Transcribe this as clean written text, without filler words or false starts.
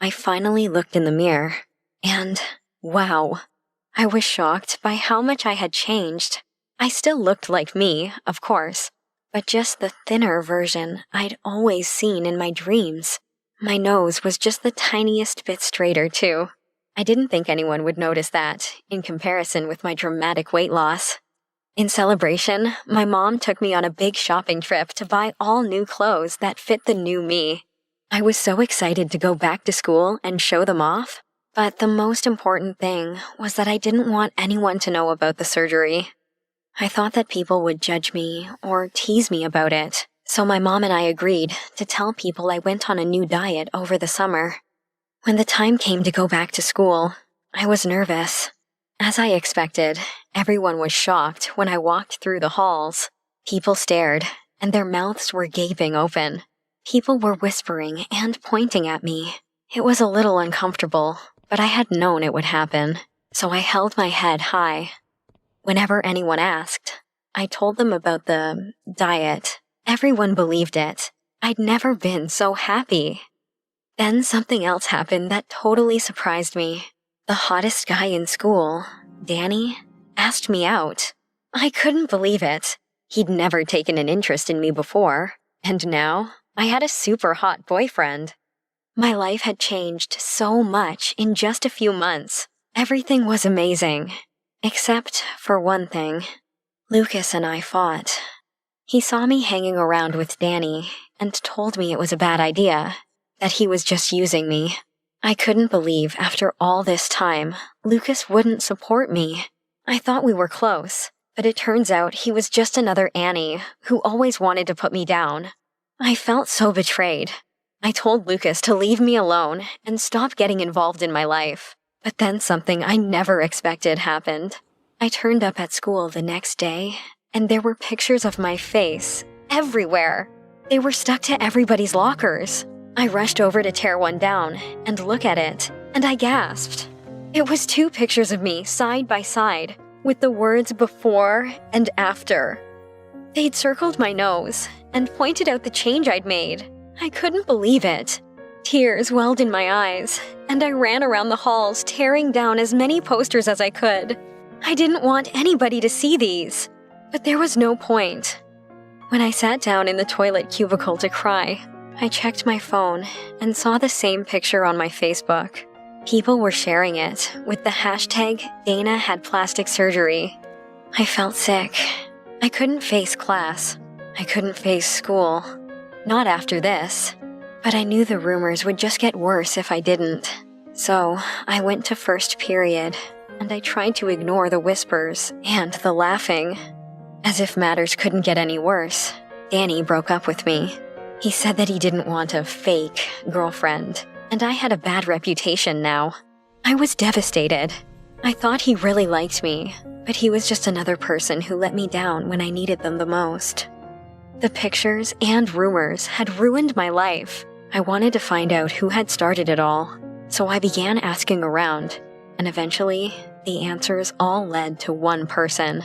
I finally looked in the mirror, and wow, I was shocked by how much I had changed. I still looked like me, of course, but just the thinner version I'd always seen in my dreams. My nose was just the tiniest bit straighter, too. I didn't think anyone would notice that, in comparison with my dramatic weight loss. In celebration, my mom took me on a big shopping trip to buy all new clothes that fit the new me. I was so excited to go back to school and show them off, but the most important thing was that I didn't want anyone to know about the surgery. I thought that people would judge me or tease me about it, so my mom and I agreed to tell people I went on a new diet over the summer. When the time came to go back to school, I was nervous. As I expected, everyone was shocked when I walked through the halls. People stared, and their mouths were gaping open. People were whispering and pointing at me. It was a little uncomfortable, but I had known it would happen, so I held my head high. Whenever anyone asked, I told them about the diet. Everyone believed it. I'd never been so happy. Then something else happened that totally surprised me. The hottest guy in school, Danny, asked me out. I couldn't believe it. He'd never taken an interest in me before, and now I had a super hot boyfriend. My life had changed so much in just a few months. Everything was amazing. Except for one thing. Lucas and I fought. He saw me hanging around with Danny and told me it was a bad idea, that he was just using me. I couldn't believe after all this time, Lucas wouldn't support me. I thought we were close, but it turns out he was just another Annie who always wanted to put me down. I felt so betrayed. I told Lucas to leave me alone and stop getting involved in my life. But then something I never expected happened. I turned up at school the next day, and there were pictures of my face everywhere. They were stuck to everybody's lockers. I rushed over to tear one down and look at it, and I gasped. It was 2 pictures of me side by side, with the words before and after. They'd circled my nose and pointed out the change I'd made. I couldn't believe it. Tears welled in my eyes, and I ran around the halls tearing down as many posters as I could. I didn't want anybody to see these, but there was no point. When I sat down in the toilet cubicle to cry, I checked my phone and saw the same picture on my Facebook. People were sharing it with the hashtag Dana had plastic surgery. I felt sick. I couldn't face class. I couldn't face school. Not after this. But I knew the rumors would just get worse if I didn't. So I went to first period, and I tried to ignore the whispers and the laughing. As if matters couldn't get any worse, Danny broke up with me. He said that he didn't want a fake girlfriend, and I had a bad reputation now. I was devastated. I thought he really liked me, but he was just another person who let me down when I needed them the most. The pictures and rumors had ruined my life. I wanted to find out who had started it all, so I began asking around, and eventually, the answers all led to one person.